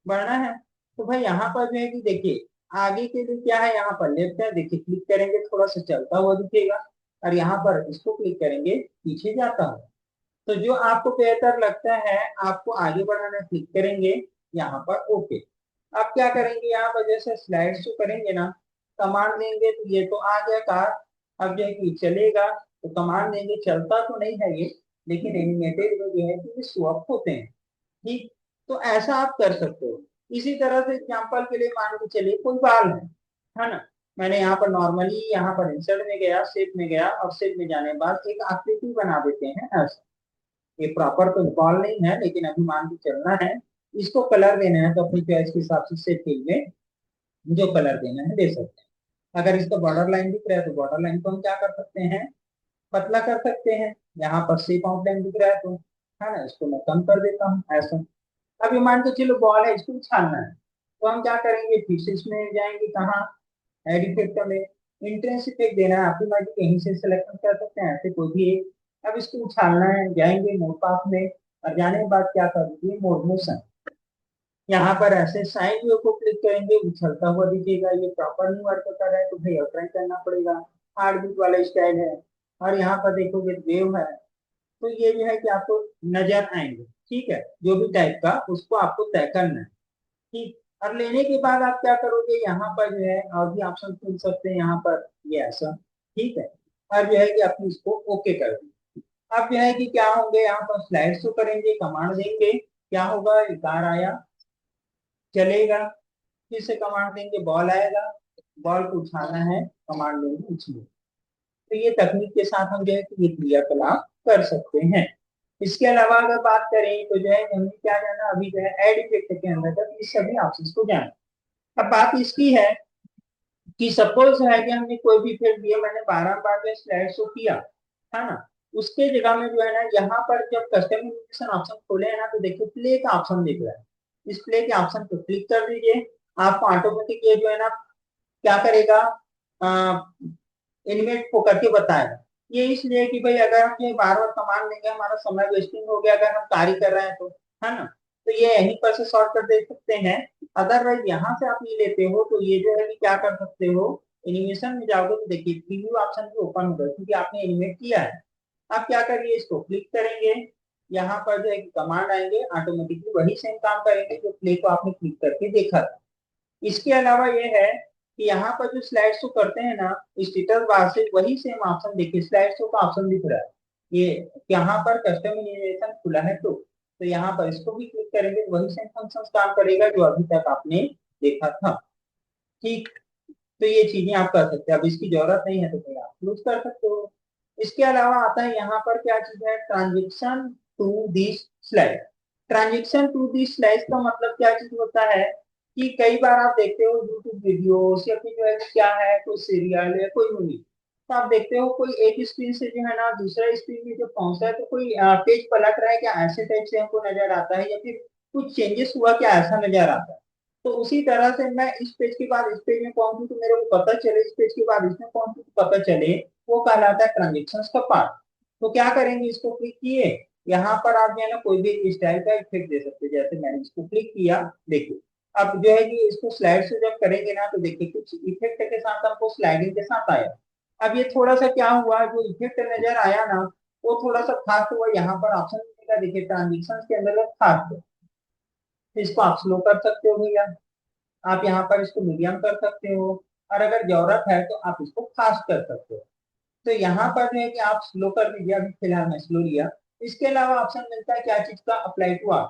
बढ़ना है। तो भाई यहाँ पर जो है कि देखिए आगे के लिए क्या है, यहाँ पर लेफ्ट है, देखिए क्लिक करेंगे थोड़ा सा चलता हुआ दिखेगा, और यहाँ पर इसको क्लिक करेंगे पीछे जाता हुआ। तो जो आपको बेहतर लगता है, आपको आगे बढ़ाना, क्लिक करेंगे यहाँ पर ओके। अब क्या करेंगे, यहाँ पर जैसे स्लाइड शो करेंगे ना, कमांड देंगे तो ये तो आ गया कार। अब जो है कि चलेगा, तो कमांड देंगे, चलता तो नहीं है ये, लेकिन एनिमेटेड में जो है कि ये स्वैप होते हैं। ठीक, तो ऐसा आप कर सकते हो। इसी तरह से एग्जांपल के लिए मान के चलिए कोई बाल है ना, मैंने यहाँ पर नॉर्मली यहाँ पर इंसर्ट में गया, शेप में गया, और शेप में जाने के बाद एक आकृति बना देते हैं ऐसा। ये प्रॉपर तो बॉल नहीं है, लेकिन अभी मान के चलना है, इसको कलर देना है, तो अपनी चॉइस के हिसाब से शेप में जो कलर देना है दे सकते हैं। अगर इसका बॉर्डर लाइन दिख रहा है, तो बॉर्डर लाइन को हम क्या कर सकते हैं, पतला कर सकते हैं। यहाँ पर शेप आउटलाइन दिख रहा है, तो है ना, इसको मैं कम कर देता हूँ ऐसा। अभी मान के चलो बॉल है, इसको उछालना है, तो हम क्या करेंगे, फिर से इसमें जाएंगे कहाँ, एड इफेक्ट में, इंट्रेंस इफेक्ट देना है, आपकी मर्जी कहीं से सिलेक्ट कर सकते हैं, ऐसे कोई भी एक। अब इसको उछालना है, जाएंगे मोड पाथ में, और जाने के बाद क्या कर दीजिए, मोड मोशन। यहाँ पर ऐसे साइड व्यू को क्लिक करेंगे, उछलता हुआ दिखेगा, ये प्रॉपर नहीं वर्क कर रहा है, तो भाई अल्ट्राइन करना पड़ेगा, हार्ड बीट वाला स्टाइल है। और यहाँ पर देखोगे वेव है, तो ये जो है कि आपको नजर आएंगे। ठीक है, जो भी टाइप का उसको आपको तय करना है। ठीक, और लेने के बाद आप क्या करोगे, यहाँ पर जो है और भी ऑप्शन चुन सकते हैं, यहाँ पर ये ऐसा। ठीक है, और जो है कि आप इसको ओके कर देंगे। अब जो है कि क्या होंगे, यहाँ पर स्लाइड शो करेंगे, कमांड देंगे, क्या होगा, कार आया, चलेगा, फिर से कमांड देंगे, बॉल आएगा, बॉल को उछालना है, कमांड देंगे उछलो। तो ये तकनीक के साथ हम जो है कि ये क्रियाकलाप कर सकते हैं। इसके अलावा अगर बात करें तो जो है हमने क्या जाना, अभी जो है एड इफेक्ट के अंदर तक इस सभी ऑप्शंस को जाना। अब बात इसकी है कि सपोज है कि हमने कोई भी इफेक्ट दिया, मैंने 12 बार जो स्लाइड शो किया, है ना, उसके जगह में जो है ना, यहाँ पर जब कस्टमाइजेशन ऑप्शन खोले है ना, तो देखिए प्ले का ऑप्शन दिख रहा है, इस प्ले के ऑप्शन को क्लिक कर दीजिए। आपको ऑटोमेटिक ये जो है ना क्या करेगा, एनिमेट को करके बताएगा। ये इसलिए कि भाई अगर हम ये बार बार कमांड देंगे, हमारा समय वेस्टिंग हो गया, अगर हम कार्य कर रहे हैं तो, है ना। तो ये यहीं पर से शॉर्टकट दे सकते हैं। अदरवाइज यहाँ से आप ये लेते हो, तो ये जो है कि क्या कर सकते हो, एनिमेशन में जाओगे तो देखिए प्रीव्यू ऑप्शन भी ओपन होगा, क्योंकि आपने एनिमेट किया है। आप क्या करिए, इसको क्लिक करेंगे, यहाँ पर जो है कमांड आएंगे, ऑटोमेटिकली वही सेम काम करेंगे जो प्ले को आपने क्लिक करके देखा था। इसके अलावा ये है कि यहाँ पर जो स्लाइड शो करते हैं ना, स्टेटस बार से वही सेम ऑप्शन देखिए, स्लाइड शो का ऑप्शन दिख रहा है, ये यहाँ पर कस्टमाइजेशन खुला है, तो यहाँ पर इसको भी क्लिक करेंगे, वही सेम फंक्शन काम करेगा जो अभी तक आपने देखा था। ठीक, तो ये चीजें आप कर सकते हैं। अब इसकी जरूरत नहीं है तो फिर आप यूज कर सकते हो। इसके अलावा आता है यहाँ पर क्या चीज है, transaction to this slide. Transaction to this slide का मतलब क्या चीज होता है कि कई बार आप देखते हो यूट्यूब वीडियोस या फिर जो है क्या है, कोई सीरियल या कोई मूवी, तो आप देखते हो कोई एक स्क्रीन से जो है ना दूसरा स्क्रीन में जब पहुंचता है, तो कोई पेज पलट रहा है क्या, ऐसे टाइप से हमको नजर आता है, या फिर कुछ चेंजेस हुआ क्या, ऐसा नजर आता है। तो उसी तरह से मैं इस पेज के बाद इस पेज में पहुंचू तो मेरे को पता चले, इस पेज के बाद इसमें पहुंचू तो पता चले, वो कहलाता है ट्रांजेक्शन का पार्ट। तो क्या करेंगे, इसको क्लिक किए, यहाँ पर आप जो है ना कोई भी स्टाइल का इफेक्ट दे सकते हैं, जैसे मैंने इसको क्लिक किया, देखिए अब जो है कि इसको स्लाइड से जब करेंगे ना, तो देखिए कुछ इफेक्ट के साथ हमको स्लाइडिंग के साथ आया। अब ये थोड़ा सा क्या हुआ, जो इफेक्ट नजर आया ना, वो थोड़ा सा खास हुआ, यहाँ पर ऑप्शन मिलेगा देखिए ट्रांजेक्शन के अंदर खास है। तो इसको आप स्लो कर सकते हो भैया, आप यहाँ पर इसको मीडियम कर सकते हो, और अगर जरूरत है तो आप इसको फास्ट कर सकते हो। तो यहाँ पर जो है कि आप स्लो कर दीजिए, अभी फिलहाल मैं स्लो लिया। इसके अलावा ऑप्शन मिलता है क्या चीज का, अप्लाई टू ऑल।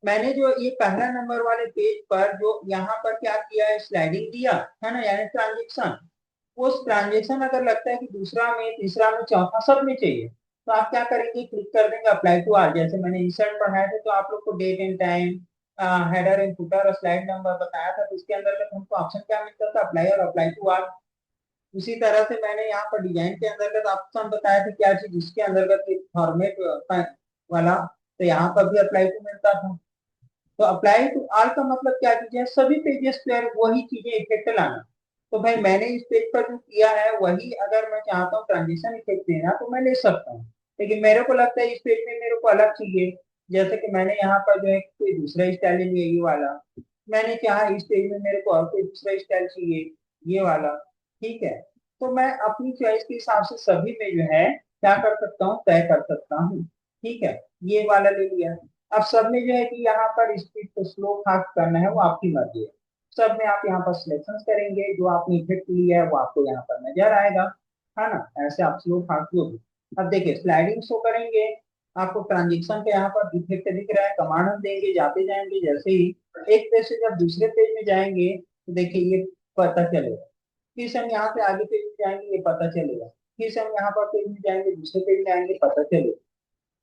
मैंने जो ये पहला नंबर वाले पेज पर जो यहाँ पर क्या किया है, स्लाइडिंग दिया है ना, यानी ट्रांजेक्शन। उस ट्रांजेक्शन अगर लगता है कि दूसरा में, तीसरा में, चौथा सब में चाहिए, तो आप क्या करेंगे, क्लिक कर देंगे अप्लाई टू ऑल। जैसे मैंने इंसर्ट पढ़ाया था तो आप लोग को date and time, header and footer और स्लाइड नंबर बताया था, तो इसके अंदर हमको ऑप्शन क्या मिलता था, अप्लाई और अप्लाई टू ऑल। उसी तरह से मैंने यहाँ पर डिजाइन के अंतर्गत ऑप्शन बताया था क्या चीज, इसके अंतर्गत फॉर्मेट वाला, तो यहाँ पर भी अप्लाई टू मिलता था। तो अप्लाई टू ऑल का मतलब क्या चीज है, सभी पेजेस पर वही चीजें इफेक्ट लाना। तो भाई मैंने इस पेज पर जो किया है वही अगर मैं चाहता हूँ ट्रांजिशन इफेक्ट देना तो मैं ले सकता हूँ। लेकिन मेरे को लगता है इस पेज में मेरे को अलग चाहिए, जैसे कि मैंने यहाँ पर जो है कोई दूसरा स्टाइल लिया ये वाला, मैंने चाहा इस पेज में मेरे को और कोई दूसरा स्टाइल चाहिए ये वाला। ठीक है, तो मैं अपनी चॉइस के हिसाब से सभी में जो है क्या कर सकता हूँ, तय कर सकता हूँ। ठीक है, ये वाला ले लिया। अब सब में जो है कि यहाँ पर स्पीड को स्लो फास्ट करना है वो आपकी मर्जी है। सब में आप यहाँ पर सिलेक्शन करेंगे, जो आपने इफेक्ट लिया है वो आपको यहाँ पर नजर आएगा, है ना। ऐसे आप स्लो फास्ट जो भी। अब देखिए स्लाइडिंग शो करेंगे, आपको ट्रांजेक्शन का यहाँ पर इफेक्ट दिख रहा है, कमांड हम देंगे, जाते जाएंगे, जैसे ही एक पेज से जब दूसरे पेज में जाएंगे तो देखिए ये पता चलेगा। फिर से हम यहाँ से आगे पेज में जाएंगे, ये पता चलेगा। फिर से हम यहाँ पर पेज में जाएंगे, दूसरे पेज में आएंगे, पता चलेगा।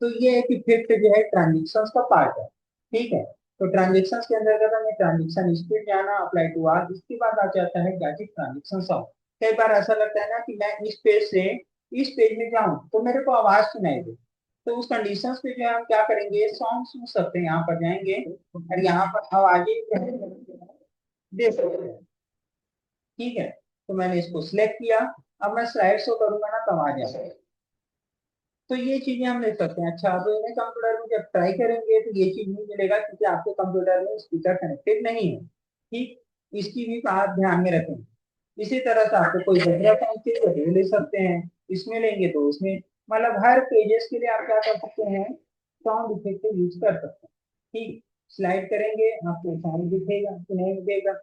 तो ये एक इफेक्ट जो है ट्रांजेक्शन का पार्ट है। ठीक है, तो ट्रांजेक्शन के अंतर्गत हमें ट्रांजेक्शन स्पीड जाना, अप्लाई टू आर, इसके बाद आ जाता है गैजेट ट्रांजेक्शन साउंड। कई बार ऐसा लगता है ना कि मैं इस पेज से इस पेज में जाऊं तो मेरे को आवाज सुनाई दे, तो उस कंडीशंस पे जो है हम क्या करेंगे, सॉन्ग सुन सकते हैं, यहाँ पर जाएंगे और यहाँ पर आवाजें दे सकते हैं। ठीक है, तो मैंने इसको सिलेक्ट किया। अब मैं स्लाइड शो करूंगा ना तब आ जाएगा। तो ये चीजें हम ले सकते हैं। अच्छा, तो इन्हें कंप्यूटर में जब ट्राई करेंगे तो ये चीज नहीं मिलेगा क्योंकि आपके कंप्यूटर में स्पीकर कनेक्टेड नहीं है। ठीक, इसकी भी बात ध्यान में रखें। इसी तरह से आपको कोई दूसरा काम चाहिए तो ये ले सकते हैं, इसमें लेंगे तो उसमें, मतलब हर पेजेस के लिए आप क्या कर सकते हैं, साउंड इफेक्ट यूज कर सकते हैं। ठीक, स्लाइड करेंगे आपको साउंड दिखेगा कि नहीं दिखेगा।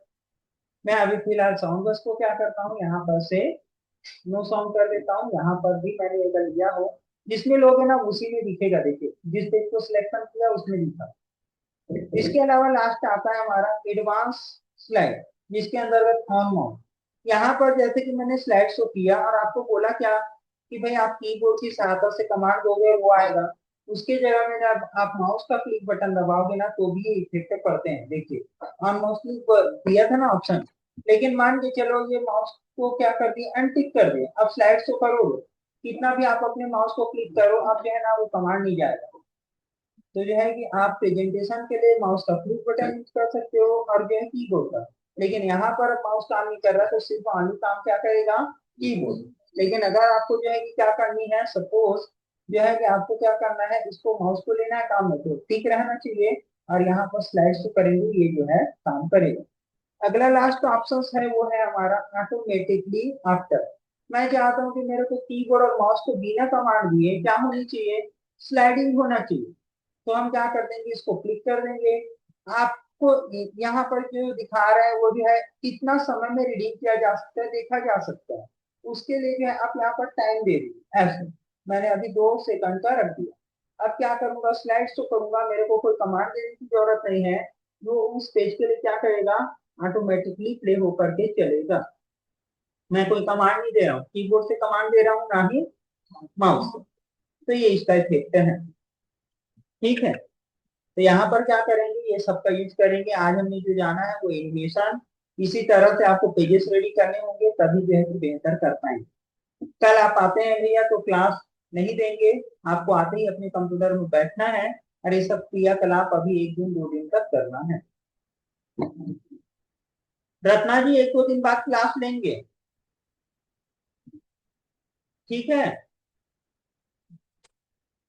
मैं अभी फिलहाल साउंड बस को क्या करता हूँ, यहाँ पर से नो साउंड कर देता हूँ। यहाँ पर भी मैंने एक लिया हो, जिसमें लोग है ना उसी में दिखेगा, देखिए जिस पेज को सिलेक्शन किया उसमें दिखा। इसके अलावा लास्ट आता है हमारा एडवांस स्लाइड, जिसके अंतर्गत ऑन माउंट। यहाँ पर जैसे कि मैंने स्लाइड शो किया और आपको बोला क्या कि भाई आप कीबोर्ड की सहायता से कमांड दोगे वो आएगा, उसके जगह में जब आप माउस का क्लिक बटन दबाओगे ना तो भी ये इफेक्ट पड़ते हैं। देखिए ऑन माउस क्लिक दिया था ना ऑप्शन, लेकिन मान के चलो ये माउस को क्या कर दिया, अनटिक कर दिया। अब स्लाइड शो करोगे, कितना भी आप अपने माउस को क्लिक करो, अब जो है ना वो कमांड नहीं जाएगा। तो जो है कि आप प्रेजेंटेशन के लिए माउस का क्लिक बटन यूज कर सकते हो और जो है कीबोर्ड का। लेकिन यहाँ पर माउस काम नहीं कर रहा तो सिर्फ ऑनली काम क्या करेगा, कीबोर्ड। लेकिन अगर आपको जो है कि क्या करनी है, सपोज जो है कि आपको क्या करना है, इसको माउस को लेना है काम में तो ठीक रहना चाहिए, और यहाँ पर स्लाइड से करेंगे ये जो है काम करेगा। अगला लास्ट ऑप्शन है वो है हमारा ऑटोमेटिकली आफ्टर। मैं चाहता हूँ कि मेरे को कीबोर्ड और माउस को बिना कमांड दिए क्या होनी चाहिए, स्लाइडिंग होना चाहिए। तो हम क्या कर देंगे, इसको क्लिक कर देंगे। आपको यहाँ पर जो दिखा रहा है वो जो है कितना समय में रीडिंग किया जा सकता है, देखा जा सकता है। उसके लिए जो है आप यहाँ पर टाइम दे दीजिए, ऐसे मैंने अभी 2 सेकंड का रख दिया। अब क्या करूंगा, स्लाइड शो करूंगा, मेरे को कोई कमांड देने की जरूरत नहीं है। वो उस पेज के लिए क्या करेगा, ऑटोमेटिकली प्ले होकर के चलेगा। मैं कोई कमांड नहीं दे रहा हूँ, कीबोर्ड से कमांड दे रहा हूँ ना ही माउस से। तो ये इसका इफेक्ट है। ठीक है, तो यहाँ पर क्या करेंगे, ये सबका यूज करेंगे। आज हमने जो जाना है वो एनिमेशन, इसी तरह से आपको पेजेस रेडी करने होंगे तभी जो है कि बेहतर कर पाएंगे। कल आप आते हैं भैया तो क्लास नहीं देंगे, आपको आते ही अपने कंप्यूटर में बैठना है और ये सब क्रियाकलाप अभी 1 दिन 2 दिन तक करना है। रत्ना जी 1 2 दिन बाद क्लास लेंगे, ठीक है।